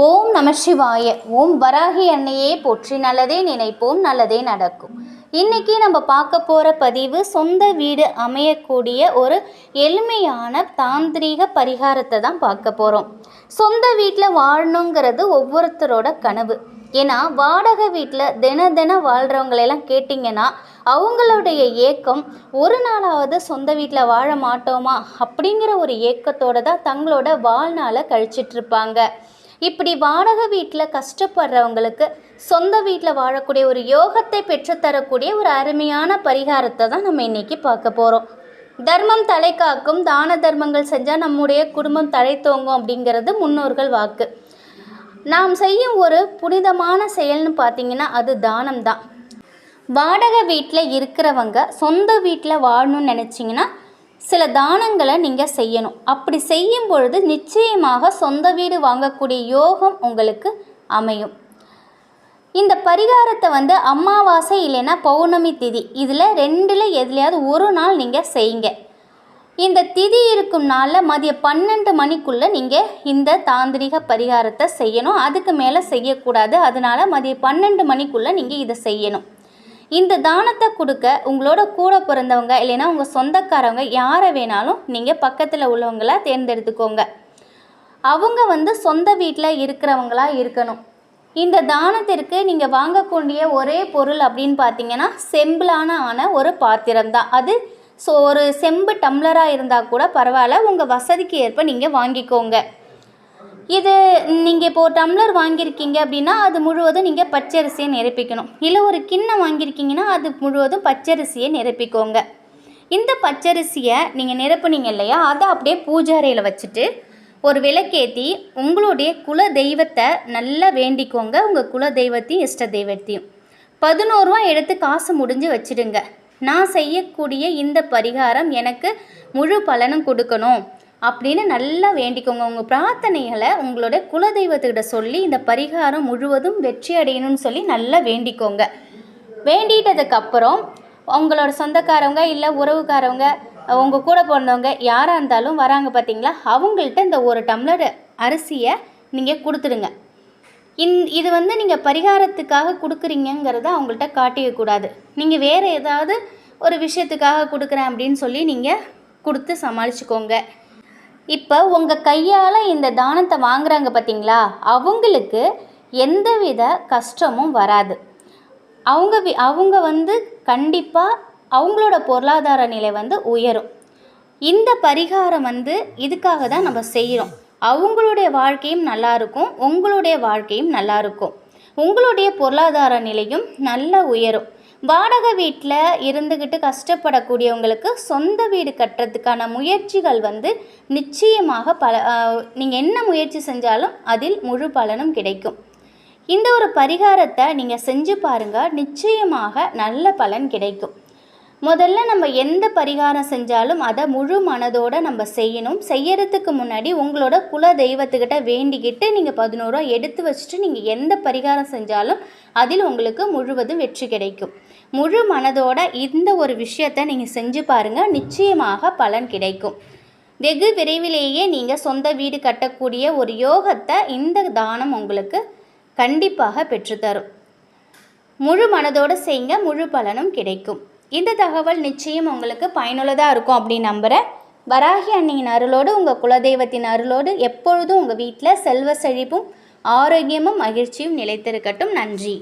ஓம் நம சிவாய. ஓம் வராகி அன்னையே போற்றி. நல்லதே நினைப்போம், நல்லதே நடக்கும். இன்னைக்கு நம்ம பார்க்க போகிற பதிவு சொந்த வீடு அமையக்கூடிய ஒரு எளிமையான தாந்திரீக பரிகாரத்தை தான் பார்க்க போகிறோம். சொந்த வீட்டில் வாழணுங்கிறது ஒவ்வொருத்தரோட கனவு. ஏன்னா வாடகை வீட்டில் தினம் வாழ்கிறவங்களெல்லாம் கேட்டிங்கன்னா அவங்களுடைய ஏக்கம் ஒரு நாளாவது சொந்த வீட்டில் வாழ மாட்டோமா அப்படிங்கிற ஒரு ஏக்கத்தோடு தான் தங்களோட வாழ்நாளை கழிச்சிட்ருப்பாங்க. இப்படி வாடகை வீட்டில் கஷ்டப்படுறவங்களுக்கு சொந்த வீட்டில் வாழக்கூடிய ஒரு யோகத்தை பெற்றுத்தரக்கூடிய ஒரு அருமையான பரிகாரத்தை தான் நம்ம இன்றைக்கி பார்க்க போகிறோம். தர்மம் தலை காக்கும், தான தர்மங்கள் செஞ்சால் நம்முடைய குடும்பம் தலை தோங்கும் அப்படிங்கிறது முன்னோர்கள் வாக்கு. நாம் செய்யும் ஒரு புனிதமான செயல்னு பார்த்திங்கன்னா அது தானம் தான். வாடகை வீட்டில் இருக்கிறவங்க சொந்த வீட்டில் வாழணும்னு நினச்சிங்கன்னா சில தானங்களை நீங்கள் செய்யணும். அப்படி செய்யும் பொழுது நிச்சயமாக சொந்த வீடு வாங்கக்கூடிய யோகம் உங்களுக்கு அமையும். இந்த பரிகாரத்தை அமாவாசை இல்லைன்னா பௌர்ணமி திதி இதில் ரெண்டில் எதுலையாவது ஒரு நாள் நீங்கள் செய்யுங்க. இந்த திதி இருக்கும் நாளில் மதியம் 12 மணிக்குள்ளே நீங்கள் இந்த தாந்திரிக பரிகாரத்தை செய்யணும். அதுக்கு மேலே செய்யக்கூடாது. அதனால் மதியம் 12 மணிக்குள்ளே நீங்கள் இதை செய்யணும். இந்த தானத்தை கொடுக்க உங்களோட கூட பிறந்தவங்க இல்லைன்னா உங்கள் சொந்தக்காரவங்க யாரை வேணாலும் நீங்கள் பக்கத்தில் உள்ளவங்கள தேர்ந்தெடுத்துக்கோங்க. அவங்க சொந்த வீட்டில் இருக்கிறவங்களா இருக்கணும். இந்த தானத்திற்கு நீங்கள் வாங்கக்கூடிய ஒரே பொருள் அப்படின்னு பார்த்தீங்கன்னா செம்பிலான ஒரு பாத்திரம் தான். அது ஒரு செம்பு டம்ளராக இருந்தால் கூட பரவாயில்ல, உங்கள் வசதிக்கு ஏற்ப நீங்கள் வாங்கிக்கோங்க. இது நீங்கள் இப்போது டம்ளர் வாங்கியிருக்கீங்க அப்படின்னா அது முழுவதும் நீங்கள் பச்சரிசியை நிரப்பிக்கணும். இல்லை ஒரு கிண்ணம் வாங்கியிருக்கீங்கன்னா அது முழுவதும் பச்சரிசியை நிரப்பிக்கோங்க. இந்த பச்சரிசியை நீங்கள் நிரப்புனீங்க இல்லையா, அதை அப்படியே பூஜை அறையில் வச்சுட்டு ஒரு விளக்கேற்றி உங்களுடைய குல தெய்வத்தை நல்லா வேண்டிக்கோங்க. உங்கள் குல தெய்வத்தையும் இஷ்ட தெய்வத்தையும் 11 ரூபா எடுத்து காசு முடிஞ்சு வச்சுடுங்க. நான் செய்யக்கூடிய இந்த பரிகாரம் எனக்கு முழு பலனும் கொடுக்கணும் அப்படின்னு நல்லா வேண்டிக்கோங்க. உங்கள் பிரார்த்தனைகளை உங்களோட குலதெய்வத்துக்கிட்ட சொல்லி இந்த பரிகாரம் முழுவதும் வெற்றி அடையணும்னு சொல்லி நல்லா வேண்டிக்கோங்க. வேண்டிட்டதுக்கப்புறம் உங்களோட சொந்தக்காரவங்க இல்லை உறவுக்காரவங்க உங்கள் கூட பிறந்தவங்க யாராக இருந்தாலும் வராங்க பார்த்தீங்களா, அவங்கள்ட்ட இந்த ஒரு டம்ளர் அரிசியை நீங்கள் கொடுத்துடுங்க. இது நீங்கள் பரிகாரத்துக்காக கொடுக்குறீங்கிறத அவங்கள்ட்ட காட்டிக்கக்கூடாது. நீங்கள் வேறு ஏதாவது ஒரு விஷயத்துக்காக கொடுக்குறேன் அப்படின்னு சொல்லி நீங்கள் கொடுத்து சமாளிச்சுக்கோங்க. இப்போ உங்கள் கையால் இந்த தானத்தை வாங்குறாங்க பார்த்தீங்களா, அவங்களுக்கு எந்தவித கஷ்டமும் வராது. அவங்க கண்டிப்பாக அவங்களோட பொருளாதார நிலை உயரும். இந்த பரிகாரம் இதுக்காக தான் நம்ம செய்கிறோம். அவங்களுடைய வாழ்க்கையும் நல்லாயிருக்கும், உங்களுடைய வாழ்க்கையும் நல்லாயிருக்கும், உங்களுடைய பொருளாதார நிலையும் நல்லா உயரும். வாடகை வீட்டில் இருந்துக்கிட்டு கஷ்டப்படக்கூடியவங்களுக்கு சொந்த வீடு கட்டுறதுக்கான முயற்சிகள் நிச்சயமாக நீங்கள் என்ன முயற்சி செஞ்சாலும் அதில் முழு பலனும் கிடைக்கும். இந்த ஒரு பரிகாரத்தை நீங்கள் செஞ்சு பாருங்கள், நிச்சயமாக நல்ல பலன் கிடைக்கும். முதல்ல நம்ம எந்த பரிகாரம் செஞ்சாலும் அதை முழு மனதோடு நம்ம செய்யணும். செய்யறதுக்கு முன்னாடி உங்களோட குல தெய்வத்துக்கிட்ட வேண்டிக்கிட்டு நீங்கள் 11 ரூபா எடுத்து வச்சுட்டு நீங்கள் எந்த பரிகாரம் செஞ்சாலும் அதில் உங்களுக்கு முழுவதும் வெற்றி கிடைக்கும். முழு மனதோட இந்த ஒரு விஷயத்தை நீங்கள் செஞ்சு பாருங்கள், நிச்சயமாக பலன் கிடைக்கும். வெகு விரைவிலேயே நீங்கள் சொந்த வீடு கட்டக்கூடிய ஒரு யோகத்தை இந்த தானம் உங்களுக்கு கண்டிப்பாக பெற்றுத்தரும். முழு மனதோடு செய்யுங்க, முழு பலனும் கிடைக்கும். இந்த தகவல் நிச்சயம் உங்களுக்கு பயனுள்ளதாக இருக்கும் அப்படின்னு நம்புகிறேன். வராகி அன்னையின் அருளோடு உங்கள் குலதெய்வத்தின் அருளோடு எப்பொழுதும் உங்கள் வீட்டில் செல்வ செழிப்பும் ஆரோக்கியமும் மகிழ்ச்சியும் நிலைத்திருக்கட்டும். நன்றி.